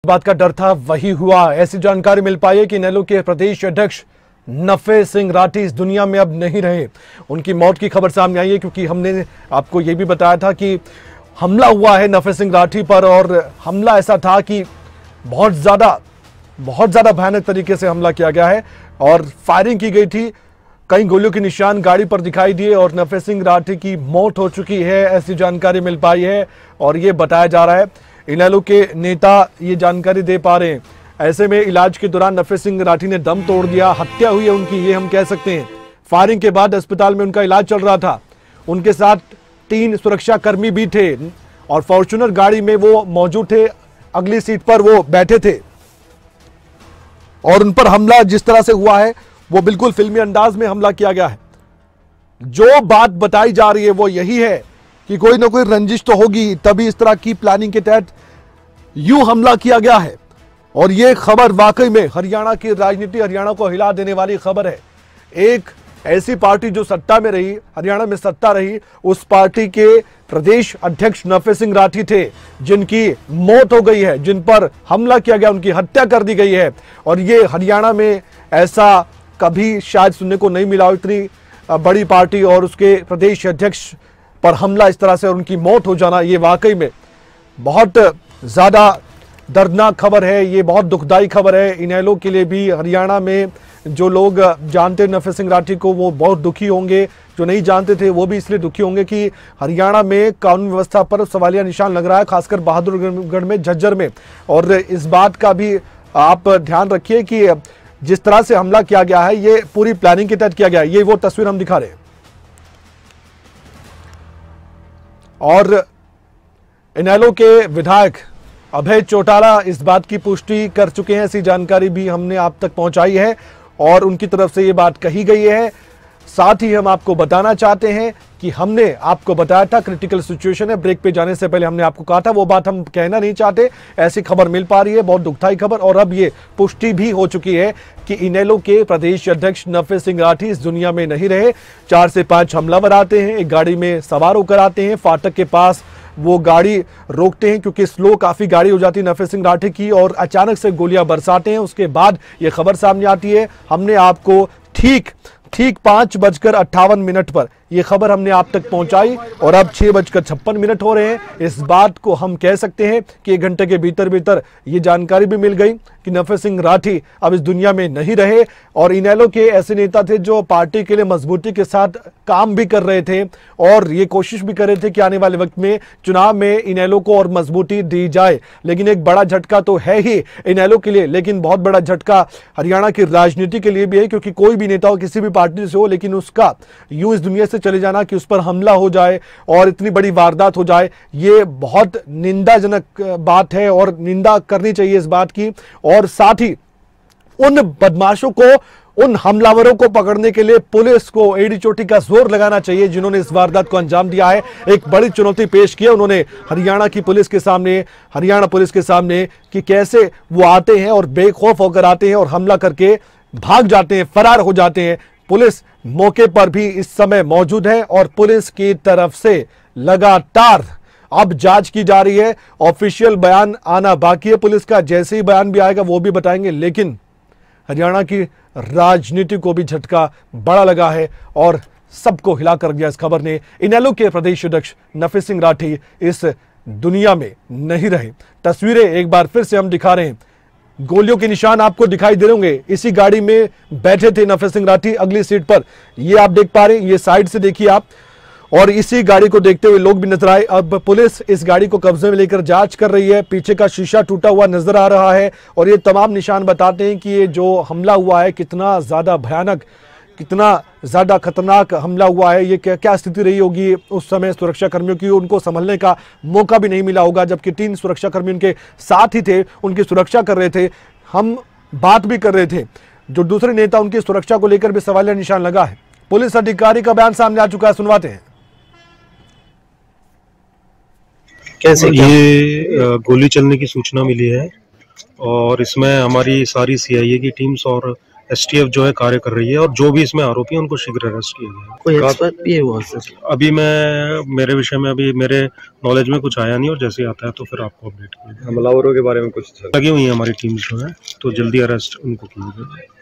बात का डर था वही हुआ। ऐसी जानकारी मिल पाई है कि इनेलो के प्रदेश अध्यक्ष नफे सिंह राठी इस दुनिया में अब नहीं रहे। उनकी मौत की खबर सामने आई है क्योंकि हमने आपको यह भी बताया था कि हमला हुआ है नफे सिंह राठी पर, और हमला ऐसा था कि बहुत ज्यादा भयानक तरीके से हमला किया गया है और फायरिंग की गई थी। कई गोलियों के निशान गाड़ी पर दिखाई दिए और नफे सिंह राठी की मौत हो चुकी है, ऐसी जानकारी मिल पाई है और ये बताया जा रहा है। इनेलो के नेता ये जानकारी दे पा रहे हैं। ऐसे में इलाज के दौरान नफे सिंह राठी ने दम तोड़ दिया, हत्या हुई है उनकी, ये हम कह सकते हैं। फायरिंग के बाद अस्पताल में उनका इलाज चल रहा था। उनके साथ 3 सुरक्षाकर्मी भी थे और फॉर्च्यूनर गाड़ी में वो मौजूद थे, अगली सीट पर वो बैठे थे और उन पर हमला जिस तरह से हुआ है वो बिल्कुल फिल्मी अंदाज में हमला किया गया है। जो बात बताई जा रही है वो यही है कि कोई ना कोई रंजिश तो होगी, तभी इस तरह की प्लानिंग के तहत यूं हमला किया गया है। और ये खबर वाकई में हरियाणा की राजनीति, हरियाणा को हिला देने वाली खबर है। एक ऐसी पार्टी जो सत्ता में रही, हरियाणा में सत्ता रही, उस पार्टी के प्रदेश अध्यक्ष नफे सिंह राठी थे जिनकी मौत हो गई है, जिन पर हमला किया गया, उनकी हत्या कर दी गई है। और ये हरियाणा में ऐसा कभी शायद सुनने को नहीं मिला। इतनी बड़ी पार्टी और उसके प्रदेश अध्यक्ष पर हमला इस तरह से और उनकी मौत हो जाना, ये वाकई में बहुत ज्यादा दर्दनाक खबर है। ये बहुत दुखदाई खबर है इनेलो के लिए भी। हरियाणा में जो लोग जानते नफे सिंह राठी को वो बहुत दुखी होंगे, जो नहीं जानते थे वो भी इसलिए दुखी होंगे कि हरियाणा में कानून व्यवस्था पर सवालिया निशान लग रहा है, खासकर बहादुरगढ़ में, झज्जर में। और इस बात का भी आप ध्यान रखिए कि जिस तरह से हमला किया गया है ये पूरी प्लानिंग के तहत किया गया है। ये वो तस्वीर हम दिखा रहे हैं और इनेलो के विधायक अभय चौटाला इस बात की पुष्टि कर चुके हैं। ऐसी जानकारी भी हमने आप तक पहुंचाई है और उनकी तरफ से ये बात कही गई है। साथ ही हम आपको बताना चाहते हैं कि हमने आपको बताया था क्रिटिकल सिचुएशन है, ब्रेक पे जाने से पहले हमने आपको कहा था, वो बात हम कहना नहीं चाहते। ऐसी खबर मिल पा रही है, बहुत दुखदाई खबर, और अब ये पुष्टि भी हो चुकी है कि इनेलो के प्रदेश अध्यक्ष नफे सिंह राठी इस दुनिया में नहीं रहे। 4 से 5 हमलावर आते हैं, एक गाड़ी में सवार होकर आते हैं, फाटक के पास वो गाड़ी रोकते हैं क्योंकि स्लो काफी गाड़ी हो जाती है नफे सिंह राठी की, और अचानक से गोलियां बरसाते हैं। उसके बाद ये खबर सामने आती है। हमने आपको ठीक 5:58 पर ये खबर हमने आप तक पहुंचाई और अब 6:56 हो रहे हैं। इस बात को हम कह सकते हैं कि 1 घंटे के भीतर ये जानकारी भी मिल गई कि नफे सिंह राठी अब इस दुनिया में नहीं रहे। और इनेलो के ऐसे नेता थे जो पार्टी के लिए मजबूती के साथ काम भी कर रहे थे और ये कोशिश भी कर रहे थे कि आने वाले वक्त में चुनाव में इनेलो को और मजबूती दी जाए। लेकिन एक बड़ा झटका तो है ही इनेलो के लिए, लेकिन बहुत बड़ा झटका हरियाणा की राजनीति के लिए भी है, क्योंकि कोई भी नेता हो, किसी भी पार्टी से हो, लेकिन उसका यूं इस दुनिया से चले जाना, कि उस पर हमला हो जाए और इतनी बड़ी वारदात हो जाए, ये बहुत निंदाजनक बात है और निंदा करनी चाहिए इस बात की। और साथ ही उन बदमाशों को, उन हमलावरों को पकड़ने के लिए पुलिस को एड़ी चोटी का जोर लगाना चाहिए जिन्होंने इस वारदात को अंजाम दिया है। एक बड़ी चुनौती पेश की है उन्होंने हरियाणा पुलिस के सामने कि कैसे वो आते हैं और बेखौफ होकर आते हैं और हमला करके भाग जाते हैं, फरार हो जाते हैं। पुलिस मौके पर भी इस समय मौजूद है और पुलिस की तरफ से लगातार अब जांच की जा रही है। ऑफिशियल बयान आना बाकी है पुलिस का, जैसे ही बयान भी आएगा वो भी बताएंगे। लेकिन हरियाणा की राजनीति को भी झटका बड़ा लगा है और सबको हिला कर दिया इस खबर ने। इनेलो के प्रदेश अध्यक्ष नफे सिंह राठी इस दुनिया में नहीं रहे। तस्वीरें एक बार फिर से हम दिखा रहे हैं, गोलियों के निशान आपको दिखाई दे रहे होंगे। इसी गाड़ी में बैठे थे नफे सिंह राठी अगली सीट पर, ये आप देख पा रहे हैं, ये साइड से देखिए आप, और इसी गाड़ी को देखते हुए लोग भी नजर आए। अब पुलिस इस गाड़ी को कब्जे में लेकर जांच कर रही है। पीछे का शीशा टूटा हुआ नजर आ रहा है और ये तमाम निशान बताते हैं कि ये जो हमला हुआ है कितना ज्यादा भयानक, कितना ज्यादा खतरनाक हमला हुआ है। ये क्या स्थिति रही होगी उस समय सुरक्षा कर्मियों की, उनको संभलने का मौका भी नहीं मिला होगा, जबकि 3 सुरक्षाकर्मी उनके साथ ही थे, उनकी सुरक्षा कर रहे थे। हम बात भी कर रहे थे, जो दूसरे नेता उनकी सुरक्षा को लेकर भी सवालिया निशान लगा है। पुलिस अधिकारी का बयान सामने आ चुका है, सुनवाते हैं। कैसे ये गोली चलने की सूचना मिली है और इसमें हमारी सारी सीआईए की टीम्स और एसटीएफ जो है कार्य कर रही है, और जो भी इसमें आरोपी हैं उनको शीघ्र अरेस्ट किया गया है। कोई एक्सपर्ट भी है वो सर? अभी मेरे विषय में अभी मेरे नॉलेज में कुछ आया नहीं, और जैसे आता है तो फिर आपको अपडेट किया जाएगा। हमलावरों के बारे में कुछ लगी हुई है हमारी टीम जो है, तो जल्दी अरेस्ट उनको किया जाएगा।